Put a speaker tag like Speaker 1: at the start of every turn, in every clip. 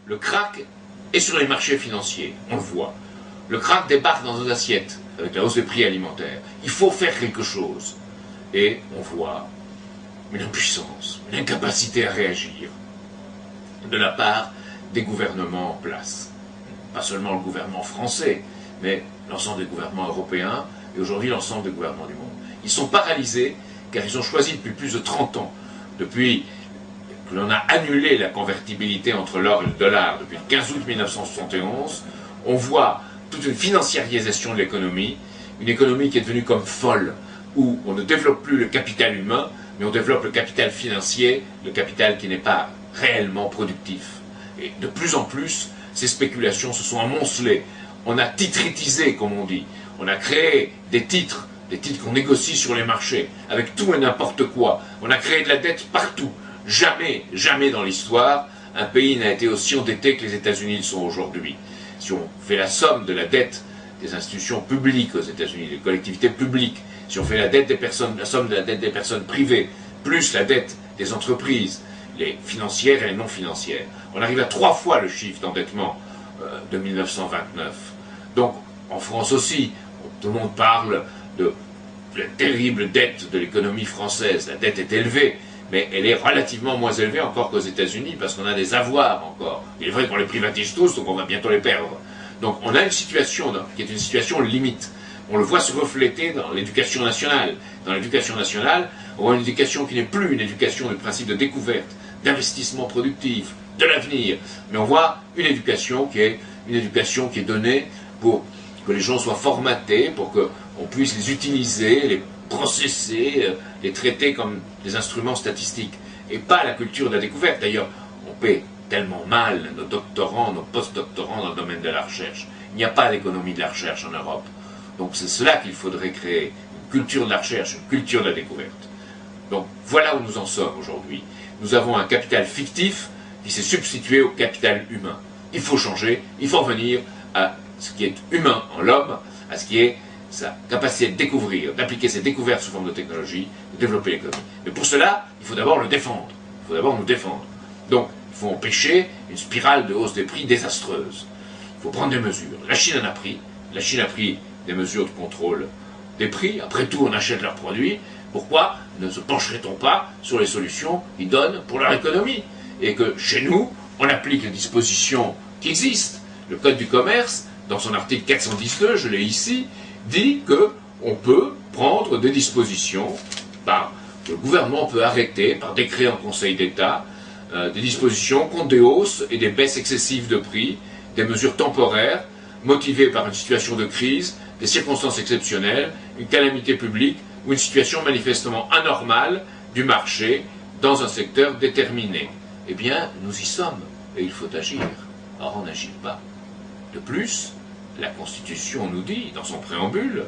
Speaker 1: le krach est sur les marchés financiers, on le voit. Le krach débarque dans nos assiettes avec la hausse des prix alimentaires. Il faut faire quelque chose. Et on voit une impuissance, une incapacité à réagir de la part des gouvernements en place. Pas seulement le gouvernement français, mais l'ensemble des gouvernements européens et aujourd'hui l'ensemble des gouvernements du monde. Ils sont paralysés car ils ont choisi depuis plus de 30 ans, depuis que l'on a annulé la convertibilité entre l'or et le dollar depuis le 15 août 1971, on voit toute une financiarisation de l'économie, une économie qui est devenue comme folle, où on ne développe plus le capital humain, mais on développe le capital financier, le capital qui n'est pas réellement productif. Et de plus en plus, ces spéculations se sont amoncelées. On a titrétisé, comme on dit. On a créé des titres qu'on négocie sur les marchés, avec tout et n'importe quoi. On a créé de la dette partout. Jamais, jamais dans l'histoire, un pays n'a été aussi endetté que les États-Unis le sont aujourd'hui. Si on fait la somme de la dette des institutions publiques aux États-Unis, des collectivités publiques, si on fait la somme de la dette des personnes privées, plus la dette des entreprises, les financières et les non financières, on arrive à 3 fois le chiffre d'endettement de 1929. Donc, en France aussi, tout le monde parle de la terrible dette de l'économie française. La dette est élevée, mais elle est relativement moins élevée encore qu'aux États-Unis, parce qu'on a des avoirs encore. Il est vrai qu'on les privatise tous, donc on va bientôt les perdre. Donc on a une situation qui est une situation limite. On le voit se refléter dans l'éducation nationale. Dans l'éducation nationale, on voit une éducation qui n'est plus une éducation du principe de découverte, d'investissement productif, de l'avenir, mais on voit une éducation qui est donnée pour que les gens soient formatés, pour qu'on puisse les utiliser, les processer, les traiter comme des instruments statistiques, et pas la culture de la découverte. D'ailleurs, on paie tellement mal nos doctorants, nos post-doctorants dans le domaine de la recherche. Il n'y a pas d'économie de la recherche en Europe. Donc c'est cela qu'il faudrait créer, une culture de la recherche, une culture de la découverte. Donc voilà où nous en sommes aujourd'hui. Nous avons un capital fictif qui s'est substitué au capital humain. Il faut changer, il faut revenir à ce qui est humain en l'homme, à ce qui est sa capacité de découvrir, d'appliquer ses découvertes sous forme de technologie, de développer l'économie. Mais pour cela, il faut d'abord le défendre. Il faut d'abord nous défendre. Donc, il faut empêcher une spirale de hausse des prix désastreuse. Il faut prendre des mesures. La Chine en a pris. La Chine a pris des mesures de contrôle des prix. Après tout, on achète leurs produits. Pourquoi ne se pencherait-on pas sur les solutions qu'ils donnent pour leur économie? Et que chez nous, on applique les dispositions qui existent. Le Code du commerce, dans son article 412, je l'ai ici, dit qu'on peut prendre des dispositions, que le gouvernement peut arrêter par décret en Conseil d'État, des dispositions contre des hausses et des baisses excessives de prix, des mesures temporaires, motivées par une situation de crise, des circonstances exceptionnelles, une calamité publique ou une situation manifestement anormale du marché dans un secteur déterminé. Eh bien, nous y sommes, et il faut agir. Or, on n'agit pas. De plus, la Constitution nous dit, dans son préambule,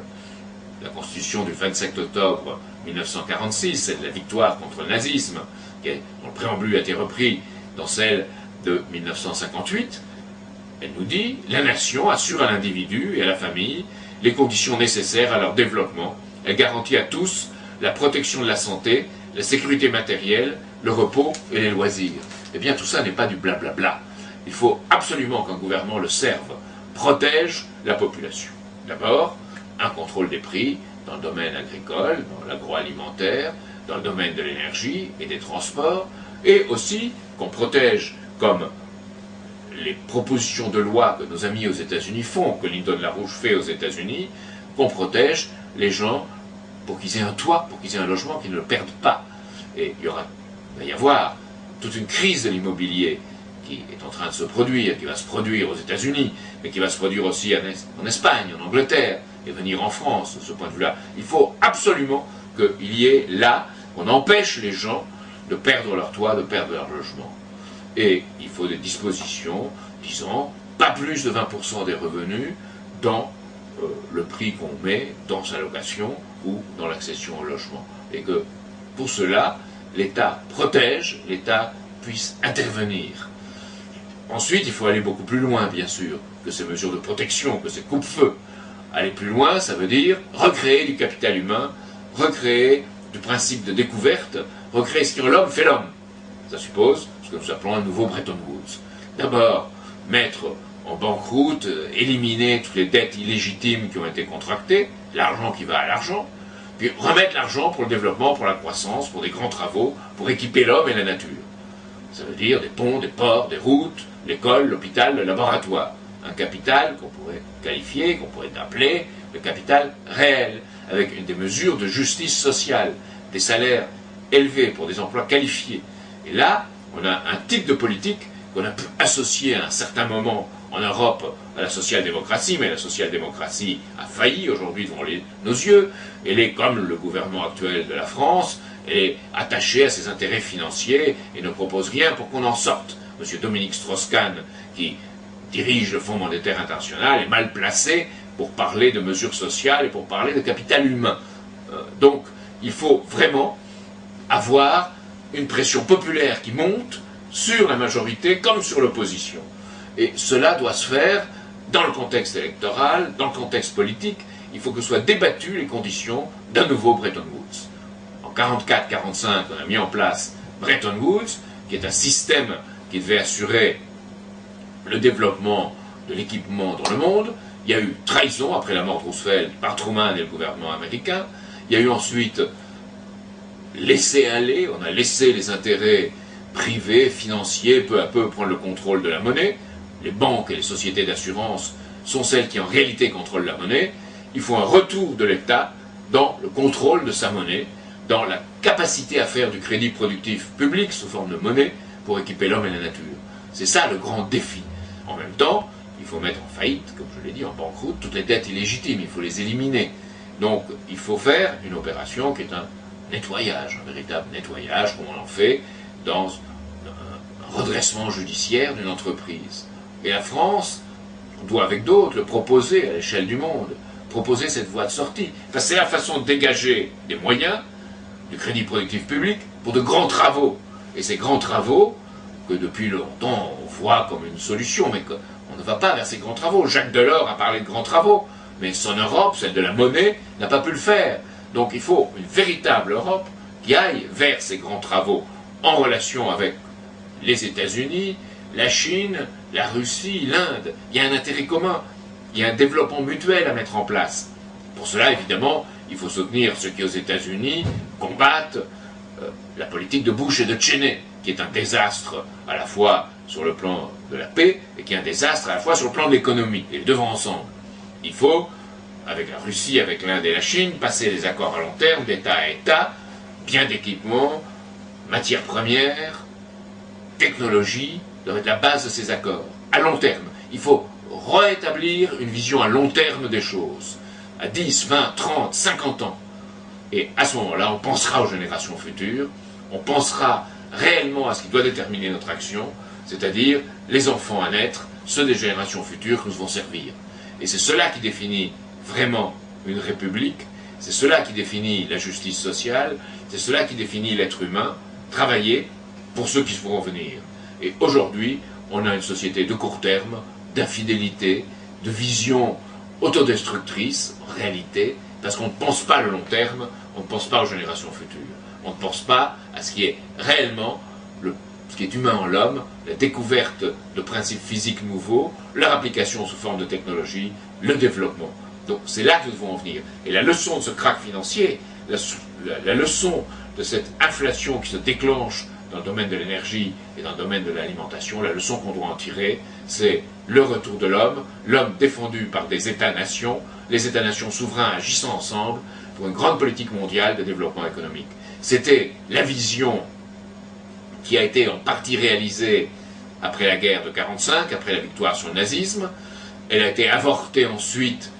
Speaker 1: la Constitution du 27 octobre 1946, celle de la victoire contre le nazisme, dont le préambule a été repris dans celle de 1958, elle nous dit « La nation assure à l'individu et à la famille les conditions nécessaires à leur développement. Elle garantit à tous la protection de la santé, la sécurité matérielle, le repos et les loisirs. » Eh bien, tout ça n'est pas du blablabla. Il faut absolument qu'un gouvernement le serve, protège la population. D'abord, un contrôle des prix dans le domaine agricole, dans l'agroalimentaire, dans le domaine de l'énergie et des transports, et aussi qu'on protège, comme les propositions de loi que nos amis aux États-Unis font, que Lyndon LaRouche fait aux États-Unis, qu'on protège les gens pour qu'ils aient un toit, pour qu'ils aient un logement, qu'ils ne le perdent pas. Et il va y avoir toute une crise de l'immobilier qui est en train de se produire, qui va se produire aux États-Unis, mais qui va se produire aussi en Espagne, en Angleterre, et venir en France, de ce point de vue-là. Il faut absolument qu'il y ait là, qu'on empêche les gens de perdre leur toit, de perdre leur logement. Et il faut des dispositions disant pas plus de 20% des revenus dans le prix qu'on met dans sa location ou dans l'accession au logement. Et que pour cela, l'État protège, l'État puisse intervenir. Ensuite, il faut aller beaucoup plus loin, bien sûr, que ces mesures de protection, que ces coupe-feux. Aller plus loin, ça veut dire recréer du capital humain, recréer du principe de découverte, recréer ce que l'homme fait l'homme. Ça suppose ce que nous appelons un nouveau Bretton Woods. D'abord, mettre en banqueroute, éliminer toutes les dettes illégitimes qui ont été contractées, l'argent qui va à l'argent, puis remettre l'argent pour le développement, pour la croissance, pour des grands travaux, pour équiper l'homme et la nature. Ça veut dire des ponts, des ports, des routes, l'école, l'hôpital, le laboratoire. Un capital qu'on pourrait qualifier, qu'on pourrait appeler le capital réel, avec des mesures de justice sociale, des salaires élevés pour des emplois qualifiés. Et là, on a un type de politique qu'on a pu associer à un certain moment en Europe à la social-démocratie, mais la social-démocratie a failli aujourd'hui devant nos yeux. Elle est, comme le gouvernement actuel de la France, elle est attachée à ses intérêts financiers et ne propose rien pour qu'on en sorte. M. Dominique Strauss-Kahn, qui dirige le Fonds monétaire international, est mal placé pour parler de mesures sociales et pour parler de capital humain. Donc, il faut vraiment avoir une pression populaire qui monte sur la majorité comme sur l'opposition. Et cela doit se faire dans le contexte électoral, dans le contexte politique. Il faut que soient débattues les conditions d'un nouveau Bretton Woods. En 1944-1945, on a mis en place Bretton Woods, qui est un système qui devait assurer le développement de l'équipement dans le monde. Il y a eu trahison après la mort de Roosevelt par Truman et le gouvernement américain. Il y a eu ensuite laisser aller, on a laissé les intérêts privés, financiers, peu à peu prendre le contrôle de la monnaie. Les banques et les sociétés d'assurance sont celles qui en réalité contrôlent la monnaie. Il faut un retour de l'État dans le contrôle de sa monnaie, dans la capacité à faire du crédit productif public sous forme de monnaie pour équiper l'homme et la nature. C'est ça le grand défi. En même temps, il faut mettre en faillite, comme je l'ai dit, en banqueroute, toutes les dettes illégitimes, il faut les éliminer. Donc il faut faire une opération qui est un nettoyage, un véritable nettoyage, comme on en fait dans un redressement judiciaire d'une entreprise. Et la France doit, avec d'autres, le proposer à l'échelle du monde, proposer cette voie de sortie. Enfin, c'est la façon de dégager des moyens du crédit productif public pour de grands travaux. Et ces grands travaux, que depuis longtemps on voit comme une solution, mais qu'on ne va pas vers ces grands travaux. Jacques Delors a parlé de grands travaux, mais son Europe, celle de la monnaie, n'a pas pu le faire. Donc il faut une véritable Europe qui aille vers ces grands travaux en relation avec les États-Unis, la Chine, la Russie, l'Inde. Il y a un intérêt commun, il y a un développement mutuel à mettre en place. Pour cela, évidemment, il faut soutenir ceux qui, aux États-Unis, combattent la politique de Bush et de Cheney, qui est un désastre à la fois sur le plan de la paix et qui est un désastre à la fois sur le plan de l'économie. Et les deux vont ensemble. Il faut, avec la Russie, avec l'Inde et la Chine, passer des accords à long terme, d'État à État, bien d'équipement, matières premières, technologie, doivent être la base de ces accords. À long terme, il faut rétablir une vision à long terme des choses, à 10, 20, 30, 50 ans. Et à ce moment-là, on pensera aux générations futures, on pensera réellement à ce qui doit déterminer notre action, c'est-à-dire les enfants à naître, ceux des générations futures que nous devons servir. Et c'est cela qui définit vraiment une république, c'est cela qui définit la justice sociale, c'est cela qui définit l'être humain, travailler pour ceux qui pourront venir. Et aujourd'hui, on a une société de court terme, d'infidélité, de vision autodestructrice, en réalité, parce qu'on ne pense pas le long terme, on ne pense pas aux générations futures. On ne pense pas à ce qui est réellement, ce qui est humain en l'homme, la découverte de principes physiques nouveaux, leur application sous forme de technologie, le développement. Donc c'est là que nous devons en venir. Et la leçon de ce krach financier, la leçon de cette inflation qui se déclenche dans le domaine de l'énergie et dans le domaine de l'alimentation, la leçon qu'on doit en tirer, c'est le retour de l'homme défendu par des États-nations, les États-nations souverains agissant ensemble pour une grande politique mondiale de développement économique. C'était la vision qui a été en partie réalisée après la guerre de 1945, après la victoire sur le nazisme. Elle a été avortée ensuite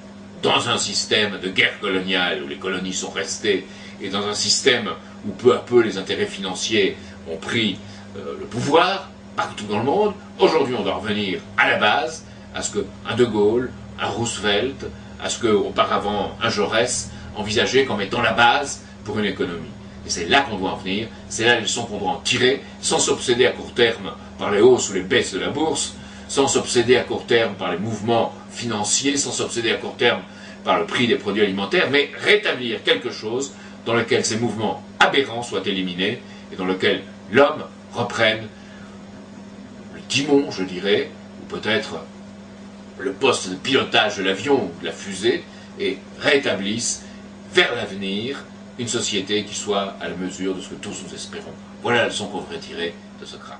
Speaker 1: dans un système de guerre coloniale où les colonies sont restées et dans un système où peu à peu les intérêts financiers ont pris le pouvoir partout dans le monde. Aujourd'hui, on doit revenir à la base, à ce qu'un De Gaulle, un Roosevelt, à ce qu'auparavant un Jaurès envisageait comme étant la base pour une économie. Et c'est là qu'on doit en venir, c'est là les leçons qu'on doit en tirer, sans s'obséder à court terme par les hausses ou les baisses de la bourse, sans s'obséder à court terme par les mouvements financiers, sans s'obséder à court terme par le prix des produits alimentaires, mais rétablir quelque chose dans lequel ces mouvements aberrants soient éliminés et dans lequel l'homme reprenne timon, je dirais, ou peut-être le poste de pilotage de l'avion ou de la fusée, et rétablissent vers l'avenir une société qui soit à la mesure de ce que tous nous espérons. Voilà la leçon qu'on devrait tirer de ce krach.